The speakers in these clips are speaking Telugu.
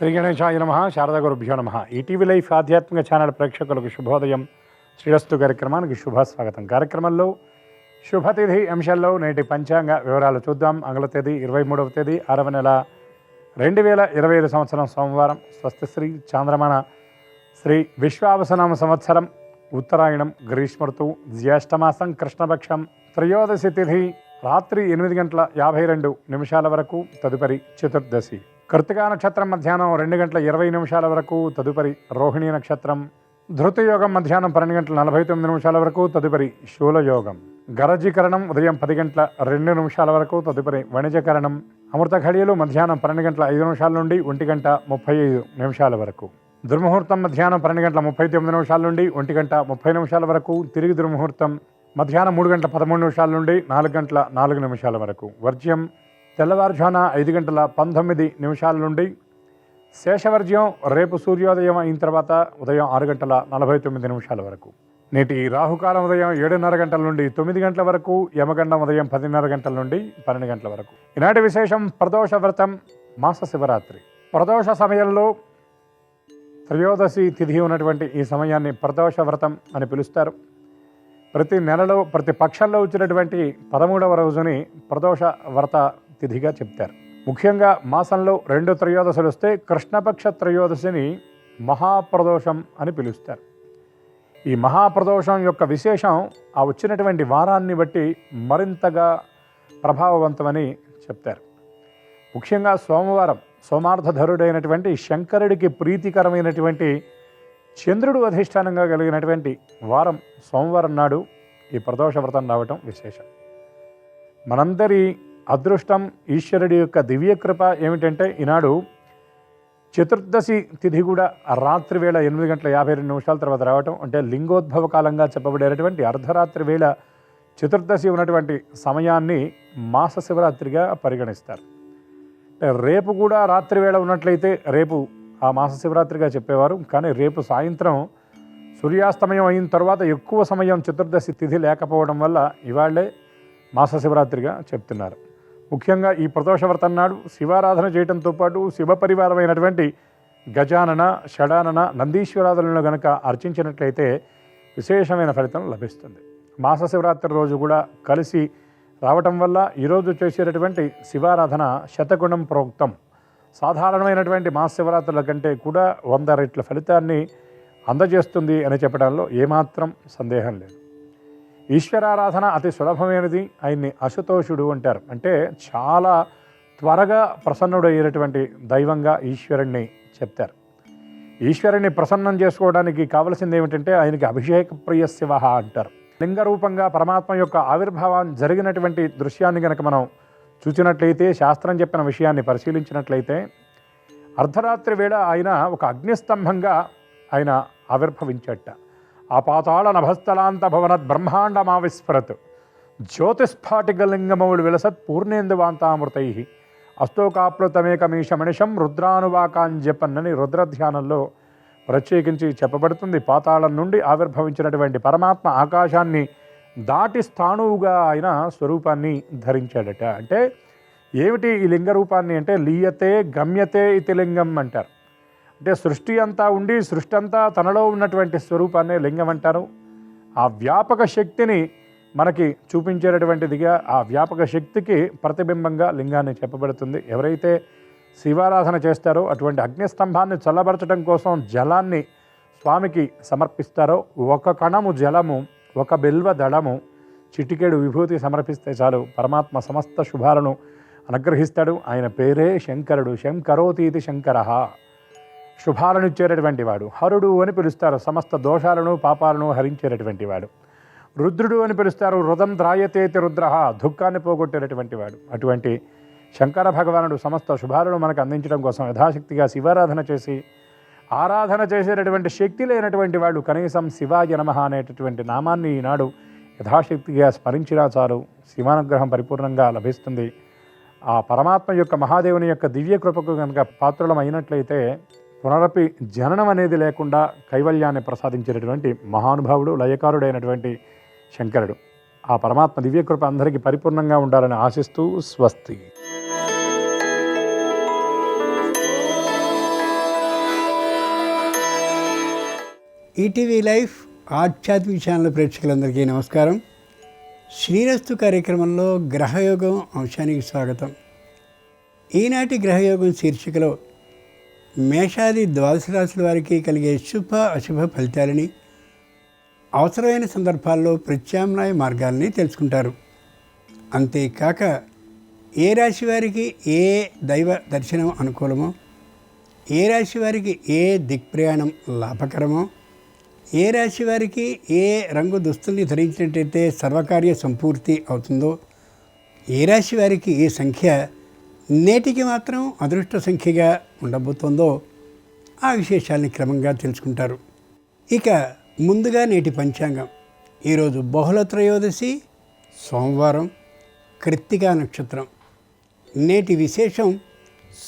శ్రీ గణేశాయ నమః. శారదా గురుభ్యో నమః. ఈటీవీ లైఫ్ ఆధ్యాత్మిక ఛానల్ ప్రేక్షకులకు శుభోదయం. శ్రీరస్తు కార్యక్రమానికి శుభస్వాగతం. కార్యక్రమంలో శుభతిథి అంశాల్లో నేటి పంచాంగ వివరాలు చూద్దాం. ఆంగ్ల తేదీ 23వ తేదీ 6వ నెల 2025 సంవత్సరం సోమవారం. స్వస్తిశ్రీ చాంద్రమాన శ్రీ విశ్వావసనామ సంవత్సరం ఉత్తరాయణం గ్రీష్మఋతు జ్యేష్ఠమాసం కృష్ణపక్షం త్రయోదశి తిథి రాత్రి 8:52 వరకు. తదుపరి చతుర్దశి. కృతికా నక్షత్రం మధ్యాహ్నం 2:20 వరకు. తదుపరి రోహిణీ నక్షత్రం. ధృతయోగం మధ్యాహ్నం 12:49 వరకు. తదుపరి శూలయోగం. గరజీకరణం ఉదయం 10:02 వరకు. తదుపరి వణిజకరణం. అమృత ఘడియలు మధ్యాహ్నం 12:05 నుండి 1:35 వరకు. దుర్ముహూర్తం మధ్యాహ్నం 12:39 నుండి 1:30 వరకు. తిరిగి దుర్ముహూర్తం మధ్యాహ్నం 3:13 నుండి 4:04 వరకు. వర్జ్యం తెల్లవారుజామున 5:19 నుండి. శేషవర్జ్యం రేపు సూర్యోదయం అయిన తర్వాత ఉదయం 6:49 వరకు. నేటి రాహుకాలం ఉదయం 7:30 నుండి 9 వరకు. యమగండం ఉదయం 10:30 నుండి 12 వరకు. ఈనాటి విశేషం ప్రదోష వ్రతం, మాస శివరాత్రి. ప్రదోష సమయంలో త్రయోదశి తిథి ఉన్నటువంటి ఈ సమయాన్ని ప్రదోష వ్రతం అని పిలుస్తారు. ప్రతి నెలలో ప్రతి పక్షంలో వచ్చినటువంటి 13వ రోజుని ప్రదోష వ్రత తిథిగా చెప్తారు. ముఖ్యంగా మాసంలో 2 త్రయోదశులు వస్తే కృష్ణపక్ష త్రయోదశిని మహాప్రదోషం అని పిలుస్తారు. ఈ మహాప్రదోషం యొక్క విశేషం ఆ వచ్చినటువంటి వారాన్ని బట్టి మరింతగా ప్రభావవంతమని చెప్తారు. ముఖ్యంగా సోమవారం సోమార్థధరుడైనటువంటి శంకరుడికి ప్రీతికరమైనటువంటి చంద్రుడు అధిష్టానంగా కలిగినటువంటి వారం సోమవారం నాడు ఈ ప్రదోష వ్రతం రావటం విశేషం. మనందరి అదృష్టం, ఈశ్వరుడి యొక్క దివ్యకృప ఏమిటంటే ఈనాడు చతుర్దశి తిథి కూడా రాత్రి వేళ 8:52 తర్వాత రావటం. అంటే లింగోద్భవ కాలంగా చెప్పబడేటటువంటి అర్ధరాత్రి వేళ చతుర్దశి ఉన్నటువంటి సమయాన్ని మాస శివరాత్రిగా పరిగణిస్తారు. రేపు కూడా రాత్రి వేళ ఉన్నట్లయితే రేపు ఆ మాస శివరాత్రిగా చెప్పేవారు. కానీ రేపు సాయంత్రం సూర్యాస్తమయం అయిన తర్వాత ఎక్కువ సమయం చతుర్దశి తిథి లేకపోవడం వల్ల ఇవాళ్లే మాస శివరాత్రిగా చెప్తున్నారు. ముఖ్యంగా ఈ ప్రదోష వ్రతం నాడు శివారాధన చేయడంతో పాటు శివ పరివారమైనటువంటి గజానన, షడానన, నందీశ్వరాదులను గనక అర్చించినట్లయితే విశేషమైన ఫలితం లభిస్తుంది. మాస శివరాత్రి రోజు కూడా కలిసి రావటం వల్ల ఈరోజు చేసేటటువంటి శివారాధన శతగుణం ప్రోక్తం. సాధారణమైనటువంటి మహాశివరాత్రుల కంటే కూడా 100 రెట్ల ఫలితాన్ని అందజేస్తుంది అని చెప్పడంలో ఏమాత్రం సందేహం లేదు. ఈశ్వరారాధన అతి సులభమైనది. ఆయన్ని అశుతోషుడు అంటారు. అంటే చాలా త్వరగా ప్రసన్నుడయ్యేటటువంటి దైవంగా ఈశ్వరుణ్ణి చెప్తారు. ఈశ్వరుని ప్రసన్నం చేసుకోవడానికి కావలసింది ఏమిటంటే ఆయనకి అభిషేక ప్రియ శివ అంటారు. లింగ రూపంగా పరమాత్మ యొక్క ఆవిర్భావం జరిగినటువంటి దృశ్యాన్ని కనుక మనం చూసినట్లయితే, శాస్త్రం చెప్పిన విషయాన్ని పరిశీలించినట్లయితే అర్ధరాత్రి వేళ ఆయన ఒక అగ్నిస్తంభంగా ఆయన ఆవిర్భవించట. ఆ పాతాళ నభస్థలాంత భవనత్ బ్రహ్మాండమావిస్ఫరత్ జ్యోతిస్ఫాటికలింగమౌళి విలసత్ పూర్ణేందువాంతామృతై అస్తోకాప్లుతమేకమీశమనిషం రుద్రానువాకాంజపన్నని రుద్రధ్యానంలో ప్రత్యేకించి చెప్పబడుతుంది. పాతాళం నుండి ఆవిర్భవించినటువంటి పరమాత్మ ఆకాశాన్ని దాటి స్థాణువుగా ఆయన స్వరూపాన్ని ధరించాడట. అంటే ఏమిటి ఈ లింగ రూపాన్ని అంటే లీయతే గమ్యతే ఇతి లింగం అంటారు. అంటే సృష్టి అంతా ఉండి సృష్టి అంతా తనలో ఉన్నటువంటి స్వరూపాన్ని లింగం అంటారు. ఆ వ్యాపక శక్తిని మనకి చూపించేటటువంటిదిగా, ఆ వ్యాపక శక్తికి ప్రతిబింబంగా లింగాన్ని చెప్పబడుతుంది. ఎవరైతే శివారాధన చేస్తారో అటువంటి అగ్నిస్తంభాన్ని చల్లబరచడం కోసం జలాన్ని స్వామికి సమర్పిస్తారో, ఒక కణము జలము, ఒక బిల్వ దళము, చిటికెడు విభూతి సమర్పిస్తే చాలు పరమాత్మ సమస్త శుభాలను అనుగ్రహిస్తాడు. ఆయన పేరే శంకరుడు. శంకరోతీతి శంకర. శుభాలను ఇచ్చేటటువంటి వాడు. హరుడు అని పిలుస్తారు. సమస్త దోషాలను పాపాలను హరించేటటువంటి వాడు. రుద్రుడు అని పిలుస్తారు. రుదం ధ్రాయతేతి రుద్ర, దుఃఖాన్ని పోగొట్టేటటువంటి వాడు. అటువంటి శంకర భగవానుడు సమస్త శుభాలను మనకు అందించడం కోసం యథాశక్తిగా శివారాధన చేసి, ఆరాధన చేసేటటువంటి శక్తి లేనటువంటి వాడు కనీసం శివాయ నమః అనేటటువంటి నామాన్ని ఈనాడు యథాశక్తిగా స్మరించినా చాలు శివానుగ్రహం పరిపూర్ణంగా లభిస్తుంది. ఆ పరమాత్మ యొక్క మహాదేవుని యొక్క దివ్య కృపకు కనుక పాత్రలం అయినట్లయితే పునరపి జననం అనేది లేకుండా కైవల్యాన్ని ప్రసాదించేటటువంటి మహానుభావుడు, లయకారుడైనటువంటి శంకరుడు. ఆ పరమాత్మ దివ్యకృప అందరికీ పరిపూర్ణంగా ఉండాలని ఆశిస్తూ స్వస్తి. ఈటీవీ లైఫ్ ఆధ్యాత్మిక ఛానల్ ప్రేక్షకులందరికీ నమస్కారం. శ్రీరస్తు కార్యక్రమంలో గ్రహయోగం అంశానికి స్వాగతం. ఈనాటి గ్రహయోగం శీర్షికలో మేషాది ద్వాదశ రాశుల వారికి కలిగే శుభ అశుభ ఫలితాలని, అవసరమైన సందర్భాల్లో ప్రత్యామ్నాయ మార్గాలని తెలుసుకుంటారు. అంతేకాక ఏ రాశి వారికి ఏ దైవ దర్శనం అనుకూలమో, ఏ రాశి వారికి ఏ దిక్ప్రయాణం లాభకరమో, ఏ రాశి వారికి ఏ రంగు దుస్తుల్ని ధరించినట్టయితే సర్వకార్య సంపూర్తి అవుతుందో, ఏ రాశి వారికి ఏ సంఖ్య నేటికి మాత్రం అదృష్ట సంఖ్యగా ఉండబోతుందో ఆ విశేషాలని క్రమంగా తెలుసుకుంటారు. ఇక ముందుగా నేటి పంచాంగం. ఈరోజు బహుళ త్రయోదశి, సోమవారం, కృత్తికా నక్షత్రం. నేటి విశేషం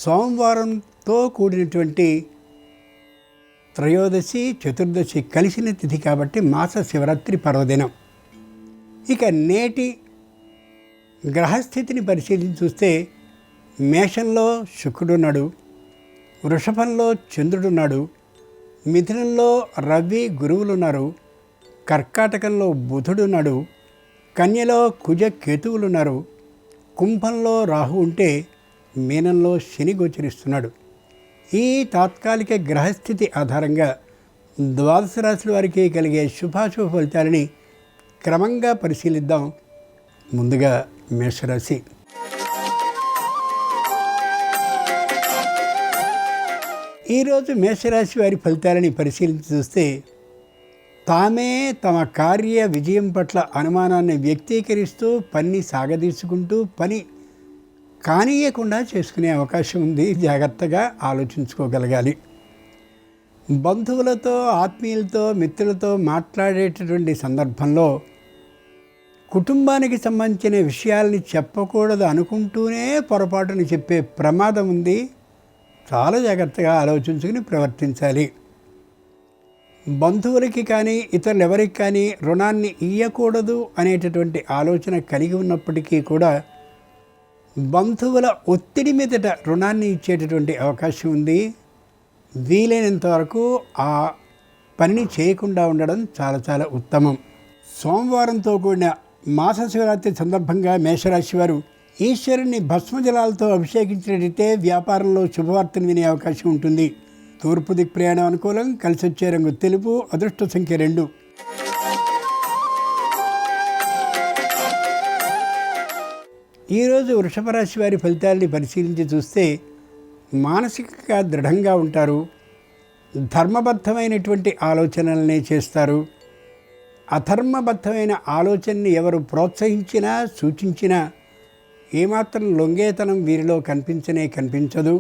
సోమవారంతో కూడినటువంటి త్రయోదశి చతుర్దశి కలిసిన తిథి కాబట్టి మాస శివరాత్రి పర్వదినం. ఇక నేటి గ్రహస్థితిని పరిశీలించి చూస్తే మేషంలో శుక్రుడున్నాడు, వృషభంలో చంద్రుడున్నాడు, మిథునంలో రవి గురువులున్నారు, కర్కాటకంలో బుధుడున్నాడు, కన్యలో కుజ కేతువులున్నారు, కుంభంలో రాహు ఉంటే మీనంలో శని గోచరిస్తున్నాడు. ఈ తాత్కాలిక గ్రహస్థితి ఆధారంగా ద్వాదశ రాశుల వారికి కలిగే శుభాశుభ ఫలితాలని క్రమంగా పరిశీలిద్దాం. ముందుగా మేషరాశి. ఈరోజు మేషరాశి వారి ఫలితాలని పరిశీలించి చూస్తే తామే తమ కార్య విజయం పట్ల అనుమానాన్ని వ్యక్తీకరిస్తూ పనిని సాగదీసుకుంటూ పని కానీయకుండా చేసుకునే అవకాశం ఉంది. జాగ్రత్తగా ఆలోచించుకోగలగాలి. బంధువులతో, ఆత్మీయులతో, మిత్రులతో మాట్లాడేటటువంటి సందర్భంలో కుటుంబానికి సంబంధించిన విషయాల్ని చెప్పకూడదు అనుకుంటూనే పొరపాటుని చెప్పే ప్రమాదం ఉంది. చాలా జాగ్రత్తగా ఆలోచించుకుని ప్రవర్తించాలి. బంధువులకి కానీ ఇతరులు ఎవరికి కానీ రుణాన్ని ఇయ్యకూడదు అనేటటువంటి ఆలోచన కలిగి ఉన్నప్పటికీ కూడా బంధువుల ఒత్తిడి మీదట రుణాన్ని ఇచ్చేటటువంటి అవకాశం ఉంది. వీలైనంత వరకు ఆ పనిని చేయకుండా ఉండడం చాలా చాలా ఉత్తమం. సోమవారంతో కూడిన మాస శివరాత్రి సందర్భంగా మేషరాశి వారు ఈశ్వరుని భస్మజలాలతో అభిషేకించినట్టయితే వ్యాపారంలో శుభవార్తను వినే అవకాశం ఉంటుంది. తూర్పు దిక్ ప్రయాణం అనుకూలం. కలిసి వచ్చే రంగు తెలుపు. అదృష్ట సంఖ్య 2. ఈరోజు వృషభ రాశి వారి ఫలితాలని పరిశీలించి చూస్తే మానసికంగా దృఢంగా ఉంటారు. ధర్మబద్ధమైనటువంటి ఆలోచనలనే చేస్తారు. అధర్మబద్ధమైన ఆలోచనని ఎవరు ప్రోత్సహించినా, సూచించినా ఏమాత్రం లొంగేతనం వీరిలో కనిపించదు.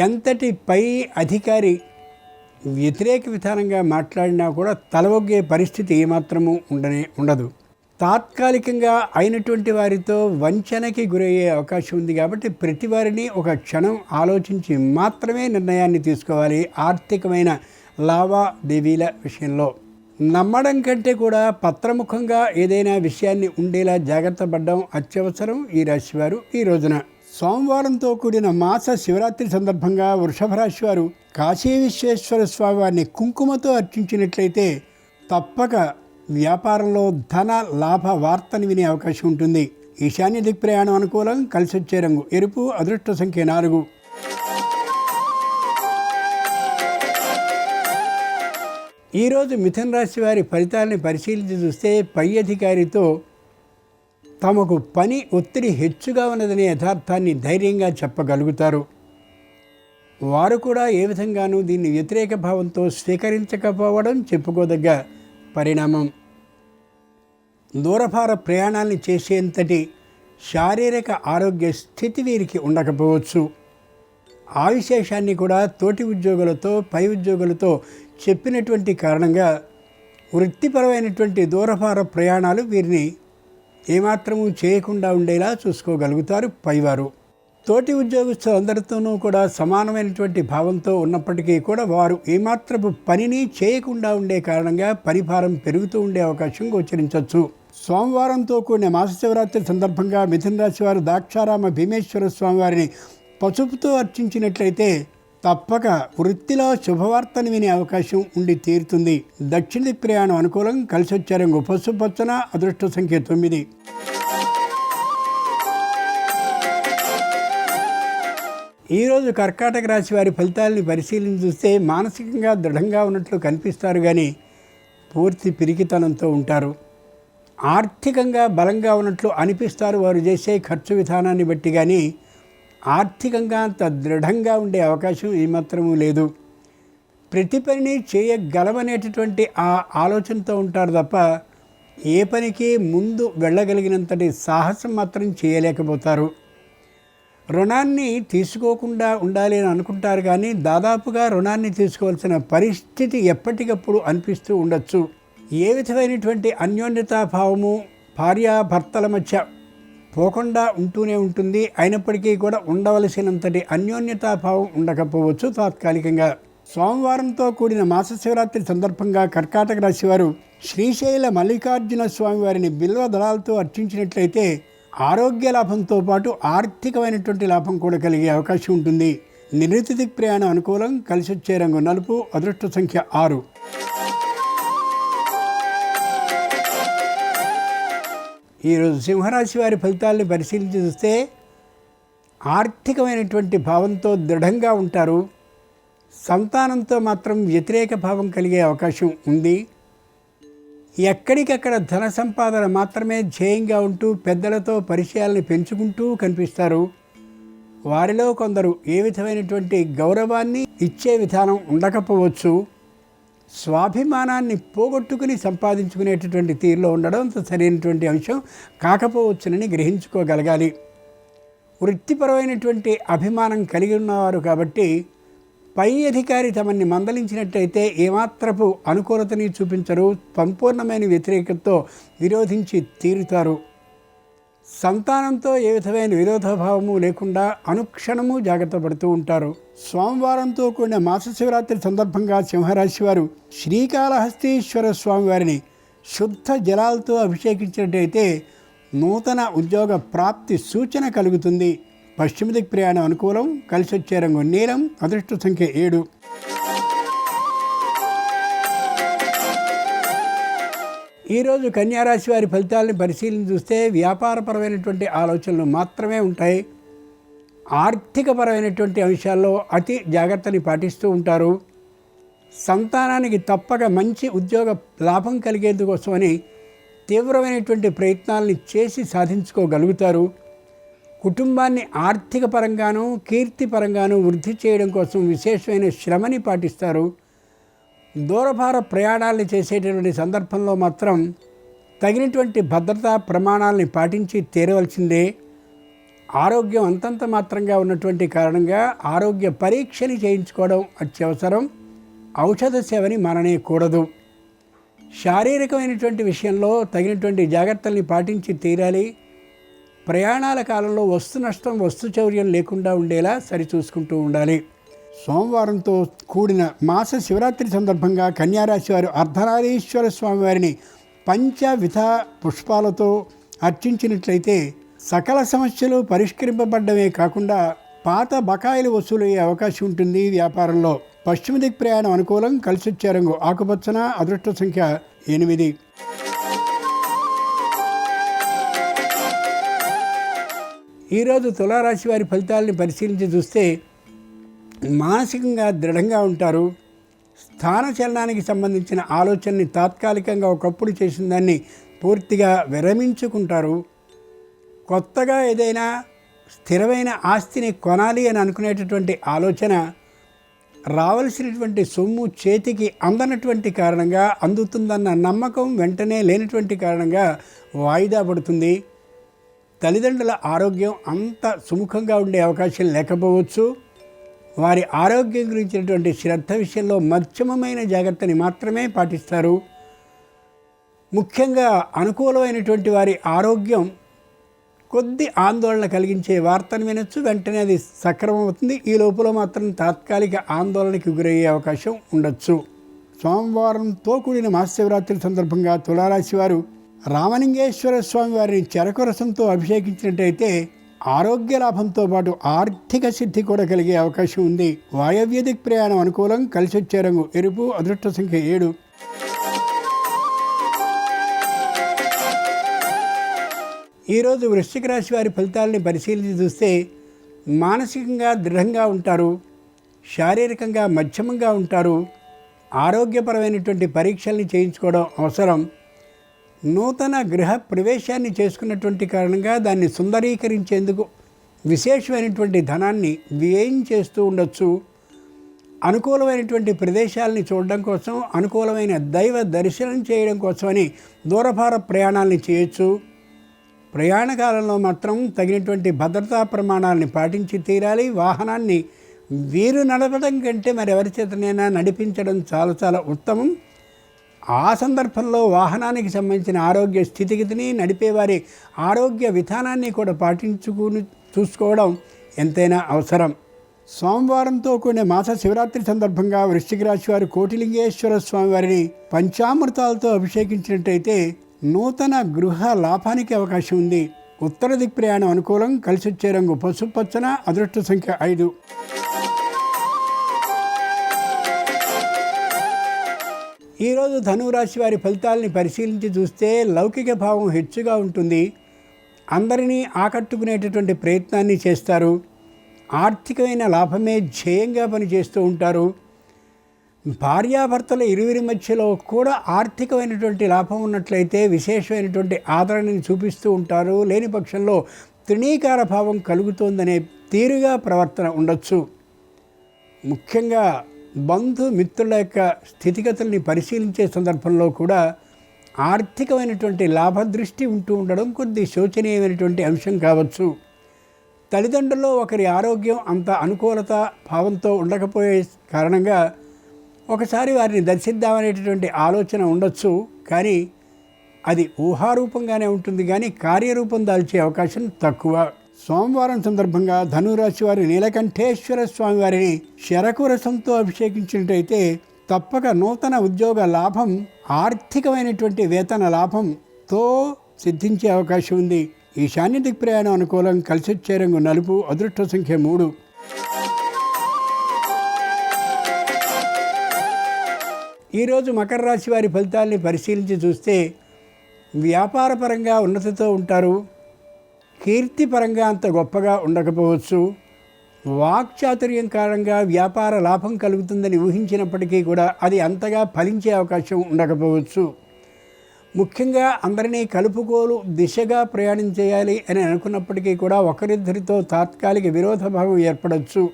ఎంతటి పై అధికారి వ్యతిరేక విధానంగా మాట్లాడినా కూడా తలవొగ్గే పరిస్థితి ఏమాత్రము ఉండదు. తాత్కాలికంగా అయినటువంటి వారితో వంచనకి గురయ్యే అవకాశం ఉంది. కాబట్టి ప్రతి వారిని ఒక క్షణం ఆలోచించి మాత్రమే నిర్ణయాన్ని తీసుకోవాలి. ఆర్థికమైన లావాదేవీల విషయంలో నమ్మడం కంటే కూడా పత్రముఖంగా ఏదైనా విషయాన్ని ఉండేలా జాగ్రత్త పడడం అత్యవసరం. ఈ రాశివారు ఈ రోజున సోమవారంతో కూడిన మాస శివరాత్రి సందర్భంగా వృషభ రాశి వారు కాశీ విశ్వేశ్వర స్వామి వారిని కుంకుమతో అర్చించినట్లయితే తప్పక వ్యాపారంలో ధన లాభ వార్తని వినే అవకాశం ఉంటుంది. ఈశాన్య దిక్ ప్రయాణం అనుకూలం. కలిసి వచ్చే రంగు ఎరుపు. అదృష్ట సంఖ్య 4. ఈరోజు మిథున రాశి వారి ఫలితాలని పరిశీలించి చూస్తే పై అధికారితో తమకు పని ఒత్తిడి హెచ్చుగా ఉన్నదనే యథార్థాన్ని ధైర్యంగా చెప్పగలుగుతారు. వారు కూడా ఏ విధంగానూ దీన్ని వ్యతిరేక భావంతో స్వీకరించకపోవడం చెప్పుకోదగ్గ పరిణామం. దూరభార ప్రయాణాన్ని చేసేంతటి శారీరక ఆరోగ్య స్థితి వీరికి ఉండకపోవచ్చు. ఆ విశేషాన్ని కూడా తోటి ఉద్యోగులతో, పై ఉద్యోగులతో చెప్పినటువంటి కారణంగా వృత్తిపరమైనటువంటి దూరభార ప్రయాణాలు వీరిని ఏమాత్రము చేయకుండా ఉండేలా చూసుకోగలుగుతారు పైవారు. తోటి ఉద్యోగస్తులందరితోనూ కూడా సమానమైనటువంటి భావంతో ఉన్నప్పటికీ కూడా వారు ఏమాత్రపు పనిని చేయకుండా ఉండే కారణంగా పనిభారం పెరుగుతూ ఉండే అవకాశం గోచరించవచ్చు. సోమవారంతో కూడిన మాస శివరాత్రి సందర్భంగా మిథున రాశి వారు ద్రాక్షారామ భీమేశ్వర స్వామివారిని పసుపుతో అర్చించినట్లయితే తప్పక వృత్తిలో శుభవార్తను వినే అవకాశం ఉండి తీరుతుంది. దక్షిణ దిక్ ప్రయాణం అనుకూలం. కలిసి వచ్చే రంగు పసుపు పచ్చన. అదృష్ట సంఖ్య 9. ఈరోజు కర్కాటక రాశి వారి ఫలితాలని పరిశీలించి చూస్తే మానసికంగా దృఢంగా ఉన్నట్లు కనిపిస్తారు, కానీ పూర్తి పిరికితనంతో ఉంటారు. ఆర్థికంగా బలంగా ఉన్నట్లు అనిపిస్తారు వారు చేసే ఖర్చు విధానాన్ని బట్టి, కానీ ఆర్థికంగా అంత దృఢంగా ఉండే అవకాశం ఏమాత్రమూ లేదు. ప్రతి పనిని చేయగలమనేటటువంటి ఆ ఆలోచనతో ఉంటారు తప్ప ఏ పనికి ముందు వెళ్ళగలిగినంతటి సాహసం మాత్రం చేయలేకపోతారు. రుణాన్ని తీసుకోకుండా ఉండాలి అని అనుకుంటారు, కానీ దాదాపుగా రుణాన్ని తీసుకోవాల్సిన పరిస్థితి ఎప్పటికప్పుడు అనిపిస్తూ ఉండొచ్చు. ఏ విధమైనటువంటి అన్యోన్యతాభావము భార్యాభర్తల మధ్య పోకుండా ఉంటూనే ఉంటుంది. అయినప్పటికీ కూడా ఉండవలసినంతటి అన్యోన్యతాభావం ఉండకపోవచ్చు తాత్కాలికంగా. సోమవారంతో కూడిన మాస శివరాత్రి సందర్భంగా కర్కాటక రాశి వారు శ్రీశైల మల్లికార్జున స్వామి వారిని బిల్వ దళాలతో అర్చించినట్లయితే ఆరోగ్య లాభంతో పాటు ఆర్థికమైనటువంటి లాభం కూడా కలిగే అవకాశం ఉంటుంది. నిరుతి దిక్ ప్రయాణం అనుకూలం. కలిసి వచ్చే రంగు నలుపు. అదృష్ట సంఖ్య 6. ఈరోజు సింహరాశి వారి ఫలితాలని పరిశీలించి చూస్తే ఆర్థికమైనటువంటి భావంతో దృఢంగా ఉంటారు. సంతానంతో మాత్రం వ్యతిరేక భావం కలిగే అవకాశం ఉంది. ఎక్కడికక్కడ ధన సంపాదన మాత్రమే ధ్యేయంగా ఉంటూ పెద్దలతో పరిచయాలను పెంచుకుంటూ కనిపిస్తారు. వారిలో కొందరు ఏ విధమైనటువంటి గౌరవాన్ని ఇచ్చే విధానం ఉండకపోవచ్చు. స్వాభిమానాన్ని పోగొట్టుకుని సంపాదించుకునేటటువంటి తీరులో ఉండడం అంత సరైనటువంటి అంశం కాకపోవచ్చునని గ్రహించుకోగలగాలి. వృత్తిపరమైనటువంటి అభిమానం కలిగి ఉన్నవారు కాబట్టి పై అధికారి తమని మందలించినట్టయితే ఏమాత్రపు అనుకూలతని చూపించరు. సంపూర్ణమైన వ్యతిరేకతతో విరోధించి తీరుతారు. సంతానంతో ఏ విధమైన విరోధభావము లేకుండా అనుక్షణము జాగ్రత్త పడుతూ ఉంటారు. సోమవారంతో కూడిన మాస శివరాత్రి సందర్భంగా సింహరాశి వారు శ్రీకాళహస్తీశ్వర స్వామి వారిని శుద్ధ జలాలతో అభిషేకించినట్టయితే నూతన ఉద్యోగ ప్రాప్తి సూచన కలుగుతుంది. పశ్చిమ దిక్ ప్రయాణం అనుకూలం. కలిసి వచ్చే రంగు నీలం. అదృష్ట సంఖ్య 7. ఈరోజు కన్యారాశి వారి ఫలితాలను పరిశీలించి చూస్తే వ్యాపారపరమైనటువంటి ఆలోచనలు మాత్రమే ఉంటాయి. ఆర్థికపరమైనటువంటి అంశాల్లో అతి జాగ్రత్తని పాటిస్తూ ఉంటారు. సంతానానికి తప్పక మంచి ఉద్యోగ లాభం కలిగేందుకోసమని తీవ్రమైనటువంటి ప్రయత్నాలని చేసి సాధించుకోగలుగుతారు. కుటుంబాన్ని ఆర్థిక పరంగానూ కీర్తిపరంగానూ వృద్ధి చేయడం కోసం విశేషమైన శ్రమని పాటిస్తారు. దూరభార ప్రయాణాలను చేసేటటువంటి సందర్భంలో మాత్రం తగినటువంటి భద్రతా ప్రమాణాలని పాటించి తీరవలసిందే. ఆరోగ్యం అంతంత మాత్రంగా ఉన్నటువంటి కారణంగా ఆరోగ్య పరీక్షని చేయించుకోవడం అత్యవసరం. ఔషధ సేవని మాననేయకూడదు. శారీరకమైనటువంటి విషయంలో తగినటువంటి జాగ్రత్తల్ని పాటించి తీరాలి. ప్రయాణాల కాలంలో వస్తు నష్టం వస్తు చౌర్యం లేకుండా ఉండేలా సరిచూసుకుంటూ ఉండాలి. సోమవారంతో కూడిన మాస శివరాత్రి సందర్భంగా కన్యారాశి వారు అర్ధనారీశ్వర స్వామి వారిని పంచవిధ పుష్పాలతో అర్చించినట్లయితే సకల సమస్యలు పరిష్కరింపబడ్డమే కాకుండా పాత బకాయిలు వసూలయ్యే అవకాశం ఉంటుంది. వ్యాపారంలో పశ్చిమ దిక్ ప్రయాణం అనుకూలం. కలిసి వచ్చే రంగు ఆకుపచ్చన. అదృష్ట సంఖ్య 8. ఈరోజు తులారాశి వారి ఫలితాలని పరిశీలించి చూస్తే మానసికంగా దృఢంగా ఉంటారు. స్థాన చలనానికి సంబంధించిన ఆలోచనని తాత్కాలికంగా ఒకప్పుడు చేసిన దాన్ని పూర్తిగా విరమించుకుంటారు. కొత్తగా ఏదైనా స్థిరమైన ఆస్తిని కొనాలి అని అనుకునేటటువంటి ఆలోచన రావలసినటువంటి సొమ్ము చేతికి అందనటువంటి కారణంగా, అందుతుందన్న నమ్మకం వెంటనే లేనటువంటి కారణంగా వాయిదా పడుతుంది. తల్లిదండ్రుల ఆరోగ్యం అంత సుముఖంగా ఉండే అవకాశం లేకపోవచ్చు. వారి ఆరోగ్యం గురించినటువంటి శ్రద్ధ విషయంలో మధ్యమమైన జాగ్రత్తని మాత్రమే పాటిస్తారు. ముఖ్యంగా అనుకూలమైనటువంటి వారి ఆరోగ్యం కొద్ది ఆందోళన కలిగించే వార్తను వినొచ్చు, వెంటనే అది సక్రమం అవుతుంది. ఈ లోపల మాత్రం తాత్కాలిక ఆందోళనకి గురయ్యే అవకాశం ఉండొచ్చు. సోమవారంతో కూడిన మహాశివరాత్రి సందర్భంగా తులారాశి వారు రామలింగేశ్వర స్వామి వారిని చెరకు రసంతో అభిషేకించినట్టయితే ఆరోగ్య లాభంతో పాటు ఆర్థిక సిద్ధి కూడా కలిగే అవకాశం ఉంది. వాయవ్య దిక్ ప్రయాణం అనుకూలం. కలిసి వచ్చే రంగు ఎరుపు. అదృష్ట సంఖ్య 7. ఈరోజు వృశ్చిక రాశి వారి ఫలితాలని పరిశీలించి చూస్తే మానసికంగా దృఢంగా ఉంటారు, శారీరకంగా మధ్యమంగా ఉంటారు. ఆరోగ్యపరమైనటువంటి పరీక్షల్ని చేయించుకోవడం అవసరం. నూతన గృహ ప్రవేశాన్ని చేసుకున్నటువంటి కారణంగా దాన్ని సుందరీకరించేందుకు విశేషమైనటువంటి ధనాన్ని వ్యయం చేస్తూ ఉండొచ్చు. అనుకూలమైనటువంటి ప్రదేశాలని చూడడం కోసం, అనుకూలమైన దైవ దర్శనం చేయడం కోసమని దూరభార ప్రయాణాలని చేయొచ్చు. ప్రయాణ కాలంలో మాత్రం తగినటువంటి భద్రతా ప్రమాణాలని పాటించి తీరాలి. వాహనాన్ని వీరు నడపడం కంటే మరెవరి చేతనైనా నడిపించడం చాలా చాలా ఉత్తమం. ఆ సందర్భంలో వాహనానికి సంబంధించిన ఆరోగ్య స్థితిగతిని, నడిపేవారి ఆరోగ్య విధానాన్ని కూడా చూసుకోవడం ఎంతైనా అవసరం. సోమవారంతో కూడిన మాస శివరాత్రి సందర్భంగా వృశ్చిక రాశి వారు కోటిలింగేశ్వర స్వామి వారిని పంచామృతాలతో అభిషేకించినట్టయితే నూతన గృహ లాభానికి అవకాశం ఉంది. ఉత్తర దిక్ ప్రయాణం అనుకూలం. కలిసి వచ్చే రంగు పసుపచ్చన. అదృష్ట సంఖ్య 5. ఈరోజు ధనురాశి వారి ఫలితాలని పరిశీలించి చూస్తే లౌకిక భావం హెచ్చుగా ఉంటుంది. అందరినీ ఆకట్టుకునేటటువంటి ప్రయత్నాన్ని చేస్తారు. ఆర్థికమైన లాభమే ధ్యేయంగా పనిచేస్తూ ఉంటారు. భార్యాభర్తల ఇరువురి మధ్యలో కూడా ఆర్థికమైనటువంటి లాభం ఉన్నట్లయితే విశేషమైనటువంటి ఆదరణని చూపిస్తూ ఉంటారు. లేని పక్షంలో తృణీకార భావం కలుగుతోందనే తీరుగా ప్రవర్తన ఉండొచ్చు. ముఖ్యంగా బంధుమిత్రుల యొక్క స్థితిగతుల్ని పరిశీలించే సందర్భంలో కూడా ఆర్థికమైనటువంటి లాభదృష్టి ఉంటూ ఉండడం కొద్ది శోచనీయమైనటువంటి అంశం కావచ్చు. తల్లిదండ్రుల్లో ఒకరి ఆరోగ్యం అంత అనుకూలత భావంతో ఉండకపోయే కారణంగా ఒకసారి వారిని దర్శిద్దామనేటటువంటి ఆలోచన ఉండొచ్చు. కానీ అది ఊహారూపంగానే ఉంటుంది, కానీ కార్యరూపం దాల్చే అవకాశం తక్కువ. సోమవారం సందర్భంగా ధనురాశి వారి నీలకంఠేశ్వర స్వామి వారిని శరకు రసంతో అభిషేకించినట్టయితే తప్పక నూతన ఉద్యోగ లాభం, ఆర్థికమైనటువంటి వేతన లాభంతో సిద్ధించే అవకాశం ఉంది. ఈశాన్య దిక్ ప్రయాణం అనుకూలం. కలిసి వచ్చే రంగు నలుపు. అదృష్ట సంఖ్య 3. ఈరోజు మకర రాశి వారి ఫలితాలని పరిశీలించి చూస్తే వ్యాపారపరంగా ఉన్నతితో ఉంటారు. కీర్తిపరంగా అంత గొప్పగా ఉండకపోవచ్చు. వాక్చాతుర్యం కారణంగా వ్యాపార లాభం కలుగుతుందని ఊహించినప్పటికీ కూడా అది అంతగా ఫలించే అవకాశం ఉండకపోవచ్చు. ముఖ్యంగా అందరినీ కలుపుకోలు దిశగా ప్రయాణం చేయాలి అని అనుకున్నప్పటికీ కూడా ఒకరిద్దరితో తాత్కాలిక విరోధభావం ఏర్పడవచ్చు.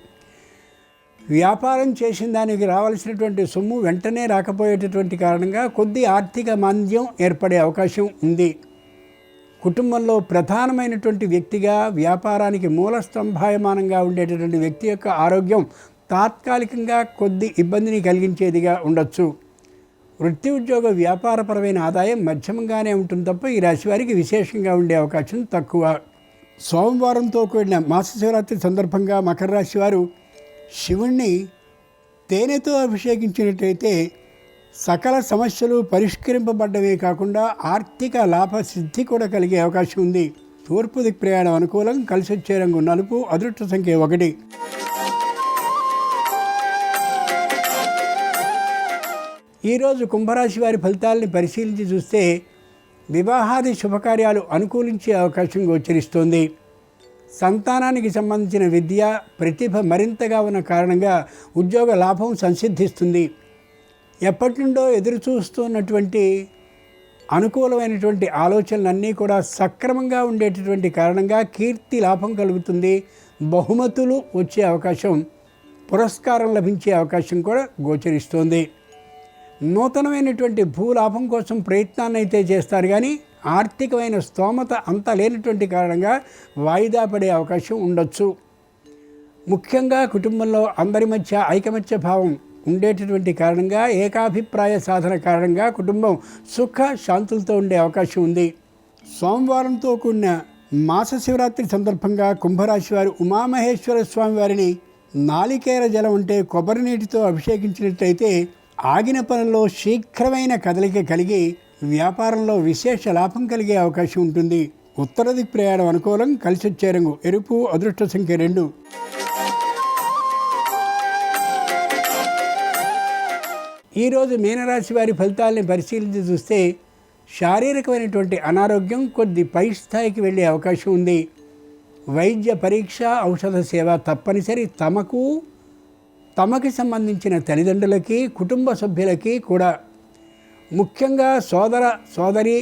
వ్యాపారం చేసిన దానికి రావాల్సినటువంటి సొమ్ము వెంటనే రాకపోయేటటువంటి కారణంగా కొద్ది ఆర్థిక మాంద్యం ఏర్పడే అవకాశం ఉంది. కుటుంబంలో ప్రధానమైనటువంటి వ్యక్తిగా, వ్యాపారానికి మూల స్తంభాయమానంగా ఉండేటటువంటి వ్యక్తి యొక్క ఆరోగ్యం తాత్కాలికంగా కొద్ది ఇబ్బందిని కలిగించేదిగా ఉండొచ్చు. వృత్తి ఉద్యోగ వ్యాపారపరమైన ఆదాయం మధ్యమంగానే ఉంటుంది తప్ప ఈ రాశి వారికి విశేషంగా ఉండే అవకాశం తక్కువ. సోమవారంతో కూడిన మాస శివరాత్రి సందర్భంగా మకర రాశి వారు శివుణ్ణి తేనెతో అభిషేకించినట్టయితే సకల సమస్యలు పరిష్కరింపబడ్డవే కాకుండా ఆర్థిక లాభ సిద్ధి కూడా కలిగే అవకాశం ఉంది. తూర్పు దిక్ ప్రయాణం అనుకూలం. కలిసి వచ్చే రంగు నలుపు. అదృష్ట సంఖ్య 1. ఈరోజు కుంభరాశి వారి ఫలితాలని పరిశీలించి చూస్తే వివాహాది శుభకార్యాలు అనుకూలించే అవకాశం గోచరిస్తోంది. సంతానానికి సంబంధించిన విద్య, ప్రతిభ మరింతగా ఉన్న కారణంగా ఉద్యోగ లాభం సంసిద్ధిస్తుంది. ఎప్పటి నుండో ఎదురు చూస్తున్నటువంటి అనుకూలమైనటువంటి ఆలోచనలన్నీ కూడా సక్రమంగా ఉండేటటువంటి కారణంగా కీర్తి లాభం కలుగుతుంది. బహుమతులు వచ్చే అవకాశం, పురస్కారం లభించే అవకాశం కూడా గోచరిస్తోంది. నూతనమైనటువంటి భూలాభం కోసం ప్రయత్నాన్ని అయితే చేస్తారు, కానీ ఆర్థికమైన స్తోమత అంత లేనటువంటి కారణంగా వాయిదా పడే అవకాశం ఉండొచ్చు. ముఖ్యంగా కుటుంబంలో అందరి మధ్య ఐకమత్య భావం ఉండేటటువంటి కారణంగా, ఏకాభిప్రాయ సాధన కారణంగా కుటుంబం సుఖ శాంతులతో ఉండే అవకాశం ఉంది. సోమవారంతో కూడిన మాస శివరాత్రి సందర్భంగా కుంభరాశి వారు ఉమామహేశ్వర స్వామి వారిని నాలికేర జలం అంటే కొబ్బరి నీటితో అభిషేకించినట్లయితే ఆగిన పనుల్లో శీఘ్రమైన కదలిక కలిగి వ్యాపారంలో విశేష లాభం కలిగే అవకాశం ఉంటుంది. ఉత్తర దిక్ ప్రయాణం అనుకూలం. కలిసి వచ్చే రంగు ఎరుపు. అదృష్ట సంఖ్య 2. ఈరోజు మీనరాశి వారి ఫలితాలని పరిశీలించి చూస్తే శారీరకమైనటువంటి అనారోగ్యం కొద్ది పై స్థాయికి వెళ్ళే అవకాశం ఉంది. వైద్య పరీక్ష, ఔషధ సేవ తప్పనిసరి. తమకి సంబంధించిన తల్లిదండ్రులకి, కుటుంబ సభ్యులకి కూడా, ముఖ్యంగా సోదరి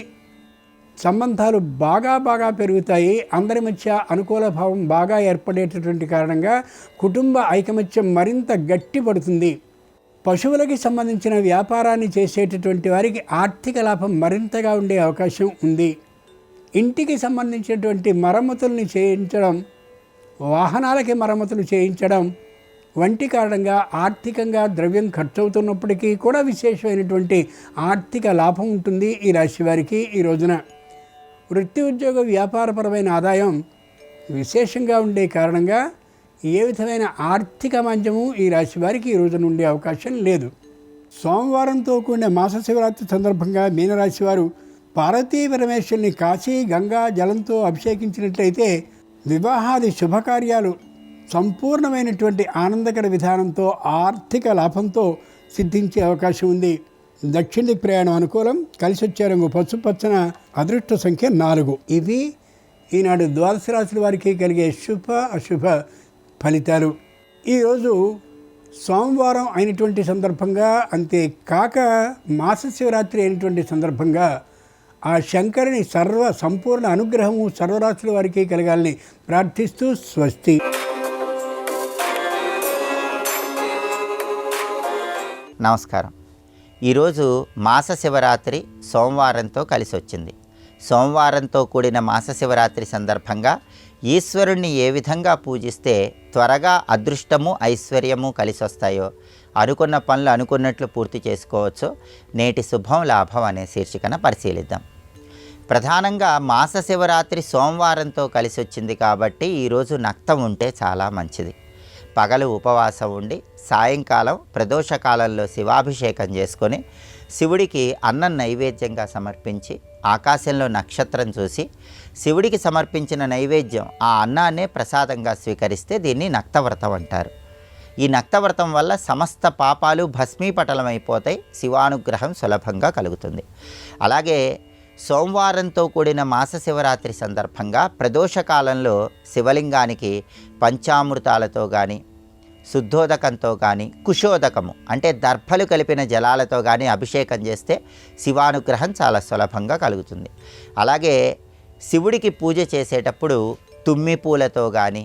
సంబంధాలు బాగా పెరుగుతాయి. అందరి మధ్య అనుకూల భావం బాగా ఏర్పడేటటువంటి కారణంగా కుటుంబ ఐకమత్యం మరింత గట్టిపడుతుంది. పశువులకి సంబంధించిన వ్యాపారాన్ని చేసేటటువంటి వారికి ఆర్థిక లాభం మరింతగా ఉండే అవకాశం ఉంది. ఇంటికి సంబంధించినటువంటి మరమ్మతుల్ని చేయించడం, వాహనాలకి మరమ్మతులు చేయించడం వంటి కారణంగా ఆర్థికంగా ద్రవ్యం ఖర్చవుతున్నప్పటికీ కూడా విశేషమైనటువంటి ఆర్థిక లాభం ఉంటుంది ఈ రాశి వారికి ఈ రోజున. వృత్తి ఉద్యోగ వ్యాపారపరమైన ఆదాయం విశేషంగా ఉండే కారణంగా ఏ విధమైన ఆర్థిక మాంద్యము ఈ రాశి వారికి ఈ రోజున ఉండే అవకాశం లేదు. సోమవారంతో కూడిన మాస శివరాత్రి సందర్భంగా మీనరాశి వారు పార్వతీ పరమేశ్వరుని కాశీ గంగా జలంతో అభిషేకించినట్లయితే వివాహాది శుభకార్యాలు సంపూర్ణమైనటువంటి ఆనందకర విధానంతో ఆర్థిక లాభంతో సిద్ధించే అవకాశం ఉంది. దక్షిణ దిక్ ప్రయాణం అనుకూలం. కలిసి వచ్చే రంగు పసుపచ్చన. అదృష్ట సంఖ్య 4. ఇవి ఈనాడు ద్వాదశ రాశుల వారికి కలిగే శుభ అశుభ ఫలితాలు. ఈరోజు సోమవారం అయినటువంటి సందర్భంగా, అంతేకాక మాస శివరాత్రి అయినటువంటి సందర్భంగా ఆ శంకరుని సంపూర్ణ అనుగ్రహము సర్వరాశుల వారికి కలగాలని ప్రార్థిస్తూ స్వస్తి. నమస్కారం. ఈరోజు మాస శివరాత్రి సోమవారంతో కలిసి వచ్చింది. సోమవారంతో కూడిన మాస శివరాత్రి సందర్భంగా ఈశ్వరుణ్ణి ఏ విధంగా పూజిస్తే త్వరగా అదృష్టము ఐశ్వర్యము కలిసి వస్తాయో, అనుకున్న పనులు అనుకున్నట్లు పూర్తి చేసుకోవచ్చో నేటి శుభం లాభం అనే శీర్షికన పరిశీలిద్దాం. ప్రధానంగా మాస శివరాత్రి సోమవారంతో కలిసి వచ్చింది కాబట్టి ఈరోజు నక్తం ఉంటే చాలా మంచిది. పగలు ఉపవాసం ఉండి సాయంకాలం ప్రదోషకాలంలో శివాభిషేకం చేసుకొని శివుడికి అన్నం నైవేద్యంగా సమర్పించి ఆకాశంలో నక్షత్రం చూసి శివుడికి సమర్పించిన నైవేద్యం ఆ అన్నాన్నే ప్రసాదంగా స్వీకరిస్తే దీన్ని నక్తవ్రతం అంటారు. ఈ నక్తవ్రతం వల్ల సమస్త పాపాలు భస్మీపటలమైపోతాయి. శివానుగ్రహం సులభంగా కలుగుతుంది. అలాగే సోమవారంతో కూడిన మాస శివరాత్రి సందర్భంగా ప్రదోషకాలంలో శివలింగానికి పంచామృతాలతో కానీ, శుద్ధోదకంతో కానీ, కుశోదకము అంటే దర్భలు కలిపిన జలాలతో కానీ అభిషేకం చేస్తే శివానుగ్రహం చాలా సులభంగా కలుగుతుంది. అలాగే శివుడికి పూజ చేసేటప్పుడు తుమ్మి పూలతో కానీ,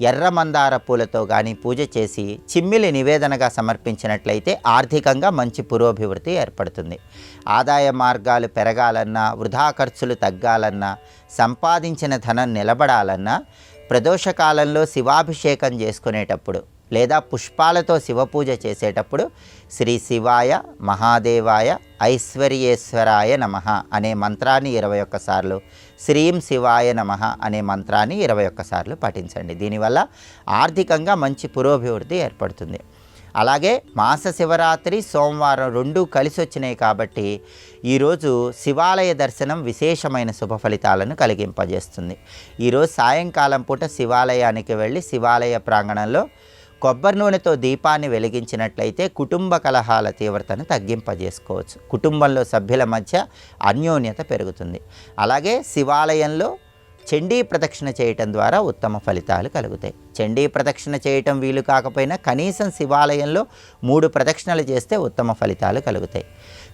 ఎర్ర మందార పూలతో కానీ పూజ చేసి చిమ్మిలి నివేదనగా సమర్పించినట్లయితే ఆర్థికంగా మంచి పురోభివృద్ధి ఏర్పడుతుంది. ఆదాయ మార్గాలు పెరగాలన్నా, వృధా ఖర్చులు తగ్గాలన్నా, సంపాదించిన ధనం నిలబడాలన్నా ప్రదోషకాలంలో శివాభిషేకం చేసుకునేటప్పుడు లేదా పుష్పాలతో శివపూజ చేసేటప్పుడు శ్రీ శివాయ మహాదేవాయ ఐశ్వర్యేశ్వరాయ నమః అనే మంత్రాన్ని 21 సార్లు, శ్రీం శివాయ నమః అనే మంత్రాన్ని 21 సార్లు పఠించండి. దీనివల్ల ఆర్థికంగా మంచి పురోభివృద్ధి ఏర్పడుతుంది. అలాగే మాస శివరాత్రి సోమవారం రెండూ కలిసి వచ్చినాయి కాబట్టి ఈరోజు శివాలయ దర్శనం విశేషమైన శుభ ఫలితాలను కలిగింపజేస్తుంది. ఈరోజు సాయంకాలం పూట శివాలయానికి వెళ్ళి శివాలయ ప్రాంగణంలో కొబ్బరి నూనెతో దీపాన్ని వెలిగించినట్లయితే కుటుంబ కలహాల తీవ్రతను తగ్గింపజేసుకోవచ్చు. కుటుంబంలో సభ్యుల మధ్య అన్యోన్యత పెరుగుతుంది. అలాగే శివాలయంలో చండీ ప్రదక్షిణ చేయటం ద్వారా ఉత్తమ ఫలితాలు కలుగుతాయి. చండీ ప్రదక్షిణ చేయటం వీలు కాకపోయినా కనీసం శివాలయంలో 3 ప్రదక్షిణలు చేస్తే ఉత్తమ ఫలితాలు కలుగుతాయి.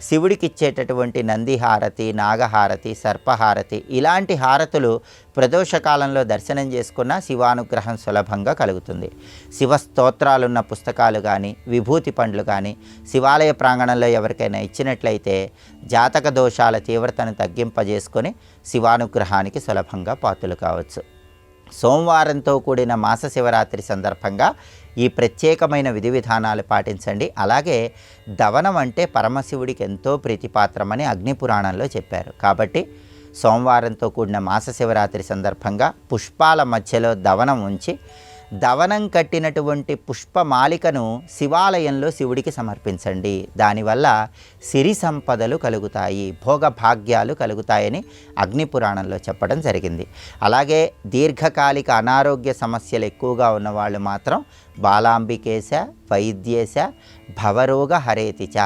శివుడికి ఇచ్చేటటువంటి నందిహారతి, నాగహారతి, సర్పహారతి ఇలాంటి హారతులు ప్రదోషకాలంలో దర్శనం చేసుకున్న శివానుగ్రహం సులభంగా కలుగుతుంది. శివ స్తోత్రాలున్న పుస్తకాలు కానీ, విభూతి పండ్లు కానీ శివాలయ ప్రాంగణంలో ఎవరికైనా ఇచ్చినట్లయితే జాతక దోషాల తీవ్రతను తగ్గింపజేసుకొని శివానుగ్రహానికి సులభంగా పాత్రలు కావచ్చు. సోమవారంతో కూడిన మాస శివరాత్రి సందర్భంగా ఈ ప్రత్యేకమైన విధి విధానాలు పాటించండి. అలాగే దవనం అంటే పరమశివుడికి ఎంతో ప్రీతిపాత్రమని అగ్నిపురాణంలో చెప్పారు. కాబట్టి సోమవారంతో కూడిన మాస శివరాత్రి సందర్భంగా పుష్పాల మధ్యలో దవనం ఉంచి దవనం కట్టినటువంటి పుష్పమాలికను శివాలయంలో శివుడికి సమర్పించండి. దానివల్ల సిరి సంపదలు కలుగుతాయి, భోగభాగ్యాలు కలుగుతాయని అగ్నిపురాణంలో చెప్పడం జరిగింది. అలాగే దీర్ఘకాలిక అనారోగ్య సమస్యలు ఎక్కువగా ఉన్నవాళ్ళు మాత్రం బాలాంబికేశ, వైద్యేశ, భవరోగ హరేతిచ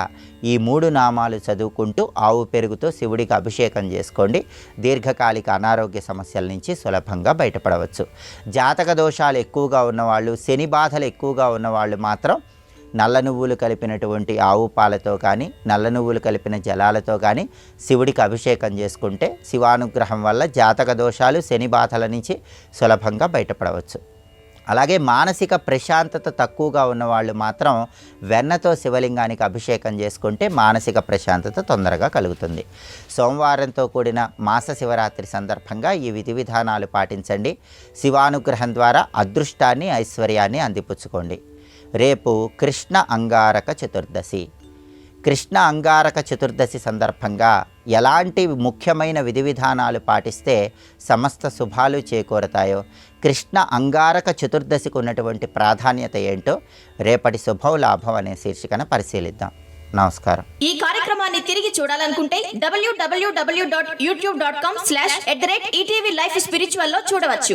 ఈ 3 నామాలు చదువుకుంటూ ఆవు పెరుగుతో శివుడికి అభిషేకం చేసుకోండి. దీర్ఘకాలిక అనారోగ్య సమస్యల నుంచి సులభంగా బయటపడవచ్చు. జాతక దోషాలు ఎక్కువగా ఉన్నవాళ్ళు, శని బాధలు ఎక్కువగా ఉన్నవాళ్ళు మాత్రం నల్ల నువ్వులు కలిపినటువంటి ఆవు పాలతో కానీ, నల్ల నువ్వులు కలిపిన జలాలతో కానీ శివుడికి అభిషేకం చేసుకుంటే శివానుగ్రహం వల్ల జాతక దోషాలు, శని బాధల నుంచి సులభంగా బయటపడవచ్చు. అలాగే మానసిక ప్రశాంతత తక్కువగా ఉన్నవాళ్ళు మాత్రం వెన్నతో శివలింగానికి అభిషేకం చేసుకుంటే మానసిక ప్రశాంతత తొందరగా కలుగుతుంది. సోమవారంతో కూడిన మాస శివరాత్రి సందర్భంగా ఈ విధి విధానాలు పాటించండి. శివానుగ్రహం ద్వారా అదృష్టాన్ని, ఐశ్వర్యాన్ని అందిపుచ్చుకోండి. రేపు కృష్ణ అంగారక చతుర్దశి. కృష్ణ అంగారక చతుర్దశి సందర్భంగా ఎలాంటి ముఖ్యమైన విధి విధానాలు పాటిస్తే సమస్త శుభాలు చేకూరతాయో, కృష్ణ అంగారక చతుర్దశికి ఉన్నటువంటి ప్రాధాన్యత ఏంటో రేపటి శుభం లాభం అనే శీర్షికన పరిశీలిద్దాం. నమస్కారం. ఈ కార్యక్రమాన్ని తిరిగి చూడాలనుకుంటే www.youtube.com/ETV Life Spiritual లో చూడవచ్చు.